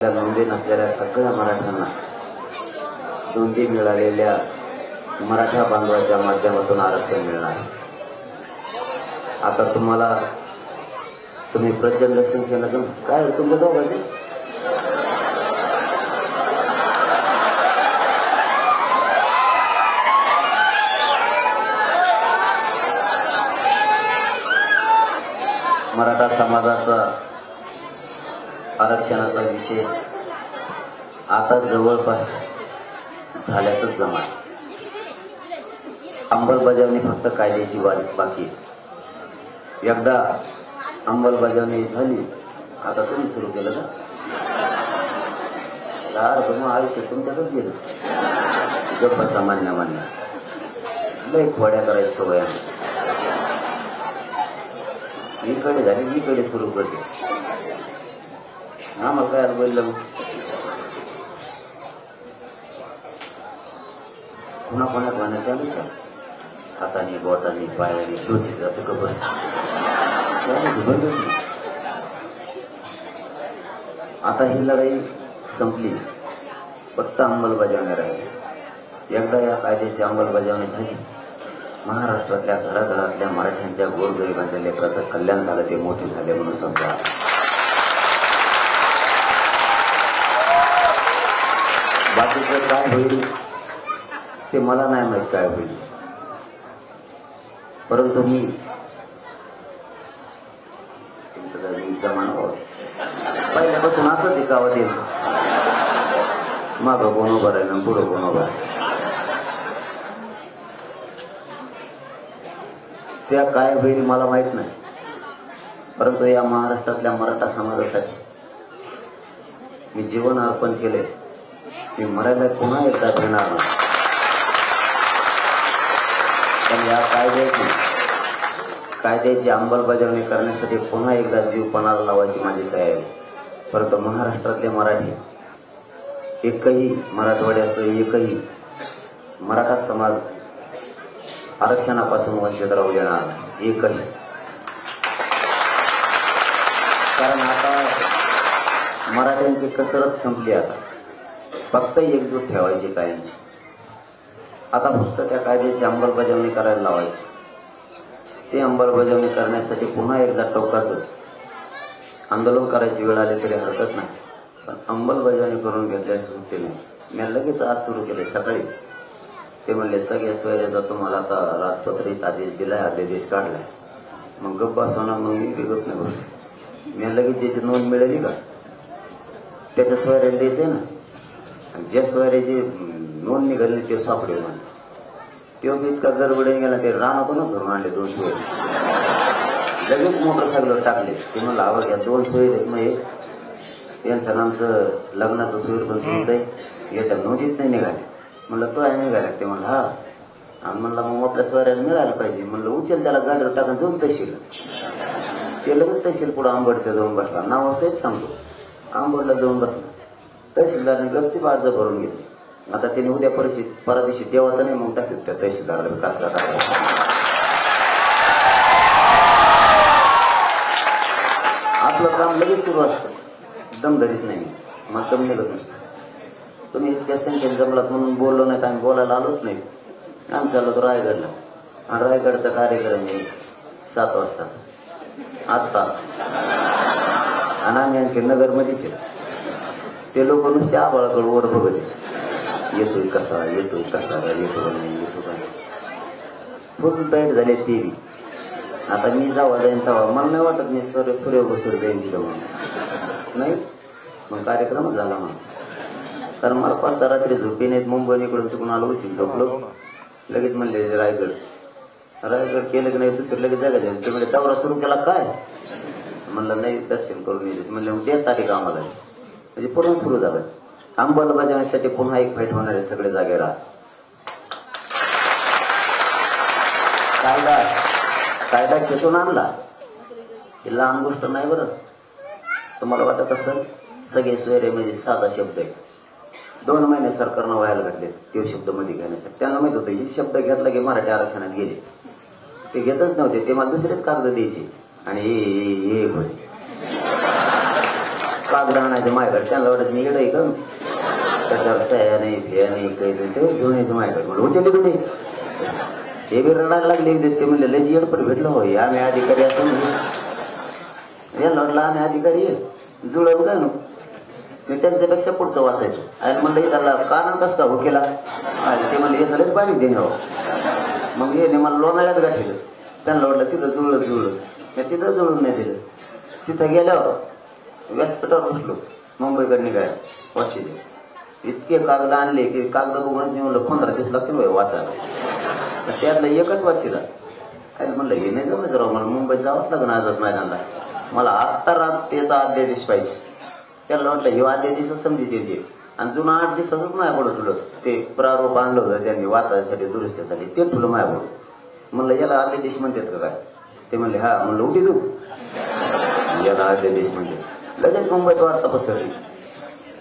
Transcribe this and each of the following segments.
नोंदी नसलेल्या सगळ्या मराठ्यांना नोंदी मिळालेल्या मराठा बांधवाच्या माध्यमातून आरक्षण मिळणार. आता तुम्ही प्रचंड संख्येनं काय तुमच्या दोघांचे मराठा समाजाचा आरक्षणाचा विषय आता जवळपास झाल्यातच जमा. अंमलबजावणी फक्त कायद्याची बाकी. एकदा अंमलबजावणी झाली आता तुम्ही सुरू केलं का सारखं मग आयुष्य तुमच्यातच गेलं. गप्पा सामान्य मान्य लय खोड्या करायची सवय आहे. इकडे झाली इकडे सुरू करते. आम्हाला काय बोललं पुन्हा कोणा चालूच हाताने बोटाने पायाने डोचीत असं कबर आता ही लढाई संपली. फक्त अंमलबजावणी राहिली. एकदा या कायद्याची अंमलबजावणी झाली महाराष्ट्रातल्या घराघरातल्या मराठ्यांच्या गोरगरिबांच्या लेकराचं कल्याण झालं. ते मोठे झाले म्हणून समजा. बाकीचं काय होईल ते मला नाही माहित काय होईल. परंतु मी जमानावर पहिल्यापासून असं ते गावात येईल मागं कोण उभं राहिलं आणि पुढं कोण उभं राहिलं. त्या काय होईल मला माहित नाही. परंतु या महाराष्ट्रातल्या मराठा समाजासाठी मी जीवन अर्पण केले. मी मरायला पुन्हा एकदा देणार नाही. पण या कायद्याची अंमलबजावणी करण्यासाठी पुन्हा एकदा जीव पणाला लावायची माझी तयारी. परंतु महाराष्ट्रातले मराठी एकही मराठवाड्यासह एकही मराठा समाज आरक्षणापासून वंचित राहू देणार नाही. एकही. कारण आता मराठ्यांची कसरत संपली. आता फक्त एकजूट ठेवायची कायमची. आता फक्त त्या कायद्याची अंमलबजावणी करायला लावायची. ते अंमलबजावणी करण्यासाठी पुन्हा एकदा टोकाचं आंदोलन करायची वेळ आली तरी हरकत नाही. पण अंमलबजावणी करून घेतल्यास सुट्टी नाही. मी लगेच आज सुरू केले सकाळी. ते म्हणले सगळ्या सोयऱ्याचा तुम्हाला आता राजपत्रित आदेश दिलाय आदेश काढलाय. मग गप्प बसवणार. मग मी बिगत नाही बोलतो. मी लगेच ज्याची नोंद मिळाली का त्याच्या सोयऱ्याला द्यायचंय ना. ज्या सोयऱ्याची नोंद निघाली ते सापडे म्हणे. तो मी इतका गडबडे गेला ते रानातूनच धरून आणले 2 सोयरे. लगेच मोटरसायकलवर टाकले. ते म्हणलं आवड घ्या 2 सोयरे आहेत. मग यांचं नामचं लग्नाचं सोयीर पण सुरू आहे. याच्या नोंदीत नाही निघाले. म्हणलं तो आहे निघाला. ते म्हणलं हा. आणि म्हणलं मग आपल्या सोयऱ्याला मिळालं पाहिजे. म्हणलं उचल त्याला गाडीवर टाकून जाऊन तहसील. ते लगेच तहसील पुढे आंबडच्या जाऊन बसला. नाव असंच सांगतो. आंबडला जाऊन बसला. तहसीलदारने गपची अर्ज भरून घेतली. आता त्याने उद्या परदिवशी देवाचा नाही मग टाकत त्या तहसीलदाराला कासला टाकला. आपलं काम लगेच सुरू असतं. दम धरीत नाही. मग दम निघत नसतं. तुम्ही इतक्या संख्येने जमलात म्हणून बोललो नाही तर आम्ही बोलायला आलोच नाही. आम्ही चाललो तो रायगडला. आणि रायगडचा कार्यक्रम आहे 7 वाजता आत्ता. आणि आम्ही आणखी नगरमध्येच आहे. ते लोक नुसते आबाळाकडे वर बघत येतोय कसा येतो का नाही. फुल तयार झाले ते बी. आता मी जावा जाईन तेव्हा मला नाही वाटत मी सूर्य बसून जाईन दिलं म्हणून नाही. मग कार्यक्रमच झाला म्हणून. कारण मला 5-6 रात्री झोपी नाहीत. मुंबई इकडून तिकडून आलो उचित झोपलो. लगेच म्हणले रायगड केलं की नाही दुसरं लगेच जागा जाईल. ते म्हणजे दौरा सुरू केला काय म्हणलं नाही दर्शन करून येते. म्हणलं मग 1 तारीख आम्हाला म्हणजे पुन्हा सुरू झालं. अंमलबजावणीसाठी पुन्हा एक फाईट होणारे सगळे जागे राहा. कायदा खेचून आणला ही लहान गोष्ट नाही. बरं तुम्हाला वाटत असेल सगळे सोयरे म्हणजे साधा शब्द आहे. 2 महिने सरकारनं व्हायला घातले ते शब्द मध्ये घेण्यासाठी. त्यांना माहित होतं ही शब्द घेतला की मराठी आरक्षणात गेले. ते घेतच नव्हते. ते मला दुसरेच कागद द्यायचे आणि हे होते. कागद आणायचं माझ्याकडे. त्यांना वाटत मी येडं का त्याच्यावर सह्या नाही भिया नाही काही नाही ते घेऊन यायचं माझ्याकडे. म्हणलं उचलले तुम्ही हे बी रडायला लागले ते म्हणले लय येडपट भेटलं होय आम्ही अधिकारी असं याला वाटलं आम्ही अधिकारी जुळवलं काय मी त्यांच्यापेक्षा पुढचं वाचायचो. आणि म्हणलं त्याला काना कस का हो केला ते म्हणलं हे झालं पाणी देणं. मग हे मला लोणाळ्यात गाठीलं. त्यांना वाटलं तिथं जुळलं मी तिथं जुळून नाही दिलं. तिथं गेल्यावर व्यासपीठावर बसलो मुंबईकडे निघायला वाशीले. इतके कागद आणले की कागद बघून म्हणलं 15 दिवस लागतील वाचायला. त्यातलं एकच वाचीला काय म्हणलं हे नाही जमत राव मला मुंबईत जावंच लागलं आझाद मैदानला. मला आत्ता रात्रीचा अध्यादेश पाहिजे. त्याला वाटलं हे अध्यादेशच समजित येते. आणि जुना 8 दिवसातच मायापुढं ठुलं ते प्रारूप आणलं होतं त्यांनी वाचायसाठी दुरुस्तीसाठी ते ठुलं मायापुढं. म्हणलं याला अध्यादेश म्हणतात का काय ते म्हणले हा. म्हणलं उठी तू याला अध्यादेश म्हणजे लगेच मुंबईत वार्ता पसरली.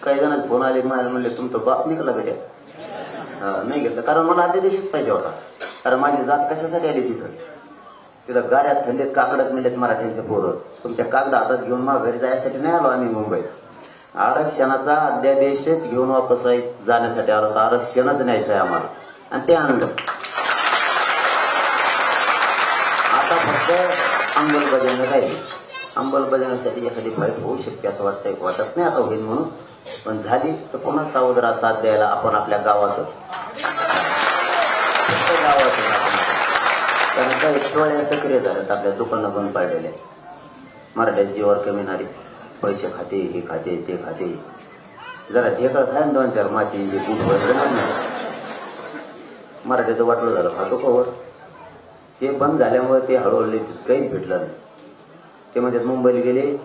काही जणांचे फोन आले मला म्हणले तुमचं बाप निघाला बेट्या. नाही घेतलं कारण मला अध्यादेशच पाहिजे होता. कारण माझी जात कशासाठी आली तिथं गाड्यात थंडीत काकडत मिळत मराठ्यांचे पोरं तुमच्या कागद हातात घेऊन मला घरी जायसाठी नाही आलो आम्ही मुंबईत. आरक्षणाचा अध्यादेशच घेऊन वापस जाण्यासाठी आलो तर आरक्षणच न्यायचं आहे आम्हाला आणि ते आणलं. आता फक्त अंमलबजावणी राहिली. अंमलबजावणीसाठी एखादी फाईट होऊ शकते असं वाटत नाही आता होईल म्हणून. पण झाली तर पुन्हा सावधरा साथ द्यायला आपण आपल्या गावातच कारण काही टोळ्या सक्रिय झाल्यात आपल्या दुकानं बंद पाडलेल्या. मराठ्यात जीवावर कमी नारी पैसे खाते हे खाते ते खाते जरा ढेकळ खाय 2-4 माती बूट वगैरे मराठ्याचं वाटलं झालं खातो कवर. ते बंद झाल्यामुळे ते हळूहळू काहीच भेटलं नाही. ते म्हणतात मुंबईला गेले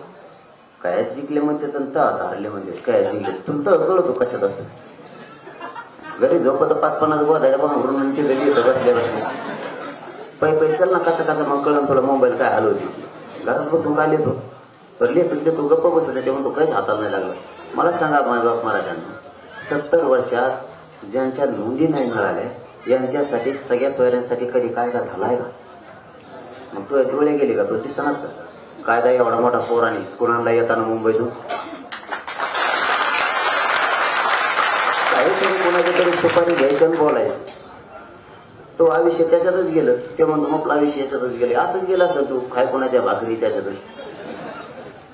काय जिंकले म्हणतात आणि हारले म्हणतात काय जिंकले तुला तर कळतो कशात असतो. घरी झोपत 5-50 गोदाड्या बघून तिथे येतं बसल्या पै चल ना कसा मग कळलं तुला मुंबईला काय हाल होती. घरात बसून काय लिहितो तर लिहितो गप्प बसत तेव्हा तो काहीच हाताला नाही लागला. मला सांगा माझ्या बाप मराठ्यांना 70 वर्षात ज्यांच्या नोंदी नाही मिळाल्या यांच्यासाठी सगळ्या सोयऱ्यांसाठी कधी कायदा झालाय का. मग तो डोळे गेले का तो दिसणार का कायदा एवढा मोठा पोराने स्कूलला येताना मुंबईतून काहीतरी कोणाच्या तरी सुपारी घ्यायचं आणि बोलायचं. तो आयुष्य त्याच्यातच गेलं. ते म्हणतो मग आयुष्य याच्यातच गेले असंच गेलं असं तू काय कोणाच्या भाकरी त्याच्यातच.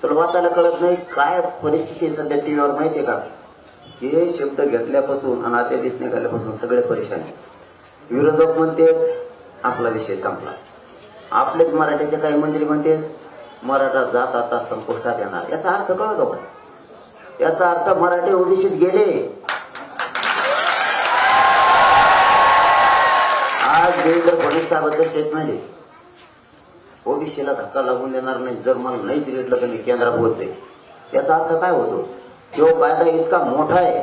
तुला वाचायला कळत नाही काय परिस्थिती सध्या टीव्हीवर माहितीये का. हे शब्द घेतल्यापासून आणि अध्यादेश निघाल्यापासून सगळे परेशानी. विरोधक म्हणते आपला विषय संपला. आपलेच मराठ्याचे काही मंत्री म्हणते मराठा जात आता संपुष्टात येणार. याचा अर्थ कळतो का. याचा अर्थ मराठी ओबीसीत गेले. आज देवेंद्र फडणवीस साहेबांचं स्टेटमेंट आहे ओबीसीला धक्का लागून देणार नाही. जर मला नाहीच रेटलं तर मी केंद्रात पोहोचेल. याचा अर्थ काय होतो. तो कायदा इतका मोठा आहे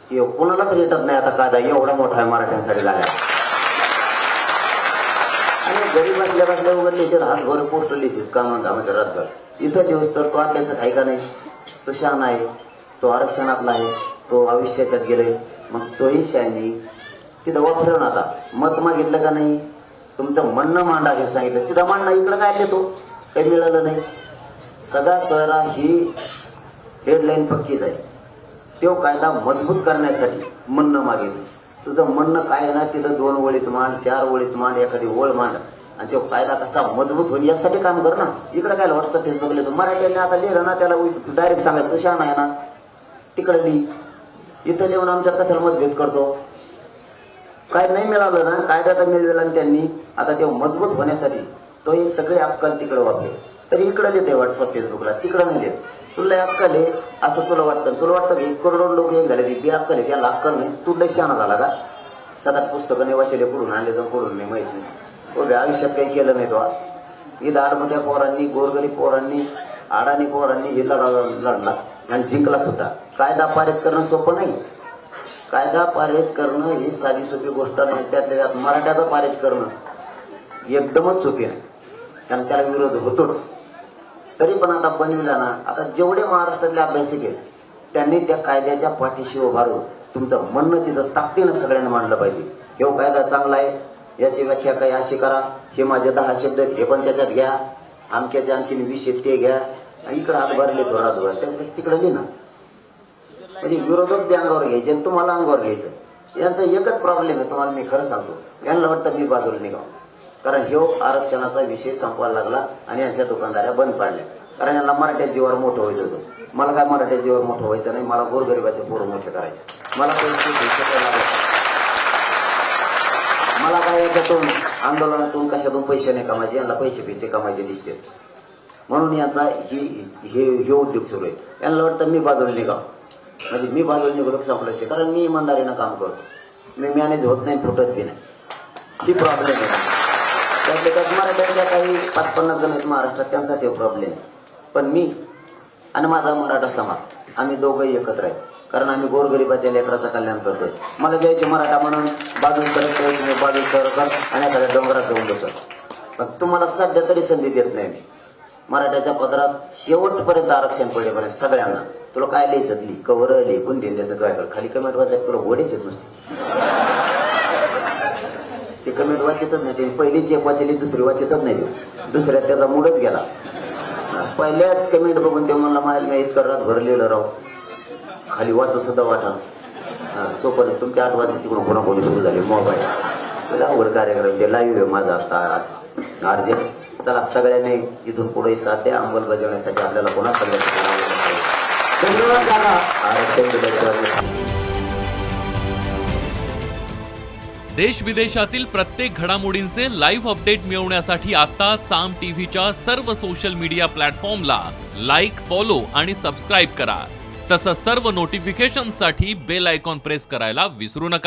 की कोणालाच रेटत नाही. आता कायदा एवढा मोठा आहे मराठ्यांसाठी झाला. आणि गरीब बसल्या उघडले तर हातभर पोस्ट लिहितात कामाच्या रातभर. इथं दिवस तर तो अभ्यासात आहे का नाही. तो शान आहे तो आरक्षणातला आहे तो आयुष्याच्यात गेले. मग तोही शानी तिथं वापरून आता मत मागितलं का नाही तुमचं म्हणणं मांडा हे सांगितलं तिथं मांडणं इकडं काय देतो काही मिळालं नाही. सगळा सोयरा ही हेडलाईन पक्कीच आहे. तो कायदा मजबूत करण्यासाठी म्हणणं मागितलं. तुझं म्हणणं काय ना तिथं 2 ओळीत मांड 4 ओळीत मांड एखादी ओळ मांड आणि तो कायदा कसा मजबूत होईल यासाठी काम कर ना. इकडे काय व्हॉट्सअप फेसबुक लिहितो मराठ्याने आता लिहिलं ना त्याला डायरेक्ट सांगायचं तो शान आहे ना तिकडे लिही. इथं लिहून आमच्यात कशाला मतभेद करतो. काय नाही मिळालं ना कायदा तर मिळवेला त्यांनी. आता ते मजबूत होण्यासाठी तो हे सगळे अक्कल तिकडे वापरे तरी इकडे लिहिते व्हॉट्सअप फेसबुकला तिकडे नाही देत. तुला अक्कल आहे असं तुला वाटतं 1 करोड लोक एक झाले ती बी अक्कल आहे त्याला अक्कल नाही. तू लय शहाणा झाला का. 7-8 पुस्तकं नाही वाचले कुठून आणले तर कुठून नाही माहित नाही. आयुष्यात काही केलं नाही तो. इथं आडमोठ्या पोरांनी गोरगरीब पोरांनी अडाणी पोरांनी हे लढला आणि जिंकला सुद्धा. कायदा पारित करणं सोपं नाही. कायदा पारित करणं ही साधी सोपी गोष्ट नाही. त्यातल्या त्यात मराठ्याचा पारित करणं एकदमच सोपी नाही कारण त्याला विरोध होतोच. तरी पण आता बनविला ना आता जेवढे महाराष्ट्रातले अभ्यासिक आहेत त्यांनी त्या कायद्याच्या पाठीशी उभारून तुमचं म्हणणं तिथं ताकदीनं सगळ्यांना मांडलं पाहिजे. हे कायदा चांगला आहे याची व्याख्या काही अशी करा. हे माझे 10 शब्द हे पण त्याच्यात घ्या. आमक्याचे आणखीन 20 आहेत ते घ्या. इकडे हातभार लिहितो राजभार, त्याच्यापेक्षा तिकडे लिहि ना. म्हणजे विरोधक बी अंगावर घ्यायचे आणि तुम्हाला अंगावर घ्यायचं. यांचा एकच प्रॉब्लेम आहे, तुम्हाला मी खरं सांगतो. यांना वाटतं मी बाजूला निघाव, कारण ह्यो आरक्षणाचा विषय संपवायला लागला आणि यांच्या दुकानदाऱ्या बंद पाडल्या. कारण यांना मराठ्या जीवावर मोठं व्हायचं होतं. मला काय मराठ्या जीवावर मोठं व्हायचं नाही, मला गोरगरिबाचे पोरं मोठे करायचे. मला पैसे मला काय याच्यातून आंदोलनातून कशातून पैसे नाही कमायचे, यांना पैसे कमायचे दिसते. म्हणून यांचा हे उद्योग सुरू आहे. यांना वाटतं मी बाजूला निघाव, म्हणजे मी बाजूला निघलो संपल्याशी, कारण मी इमानदारीनं काम करतो. मी मॅनेज होत नाही, फुटत बी नाही. ही प्रॉब्लेम आहे. त्यात मराठ्याच्या काही 5-50 जण आहेत महाराष्ट्रात, त्यांचा ते प्रॉब्लेम. पण मी आणि माझा मराठा समाज आम्ही दोघंही एकत्र आहे, कारण आम्ही गोरगरिबाच्या लेकराचं कल्याण करतोय. मला द्यायचे मराठा म्हणून बाजूला करत बाजूला आणि एखाद्या डोंगरात जाऊन बसत. पण तुम्हाला सध्या तरी संधी देत नाही मी. मराठ्याच्या पदरात शेवटपर्यंत आरक्षण पडेपर्यंत सगळ्यांना. तुला काय लिहायचं लिही, कवर लिहि, कोण देत काय कर, खाली कमेंट वाचल्यात तुला गोडेच येत नसते. ते कमेंट वाचतच नाही. ते पहिलीच एक वाचली, दुसरी वाचतच नाही. दुसऱ्यात त्याचा मूडच गेला. पहिल्याच कमेंट बघून ते म्हणला मायल मी इतकं रात भरलेलं राव, खाली वाचत सुद्धा वाटा. सोपं तुमच्या 8 वाजता तिकडून कोणा कोणी सुरू झाले मोबाईल. अवघड कार्यक्रम ते लाईव्ह आहे माझा आता आज अर्जंट. चला सगळ्यांनी इथून पुढे साथ द्या. अंमलबजावण्यासाठी आपल्याला पुन्हा संघर्ष करावा लागेल. आरक्षण दिल्याशिवाय देश विदेशातील प्रत्येक घडामोडींचे लाईव्ह अपडेट मिळवण्यासाठी आता साम टीव्हीच्या सर्व सोशल मीडिया प्लॅटफॉर्मला लाईक, फॉलो आणि सबस्क्राईब करा. तसंच सर्व नोटिफिकेशनसाठी बेल आयकॉन प्रेस करायला विसरू नका.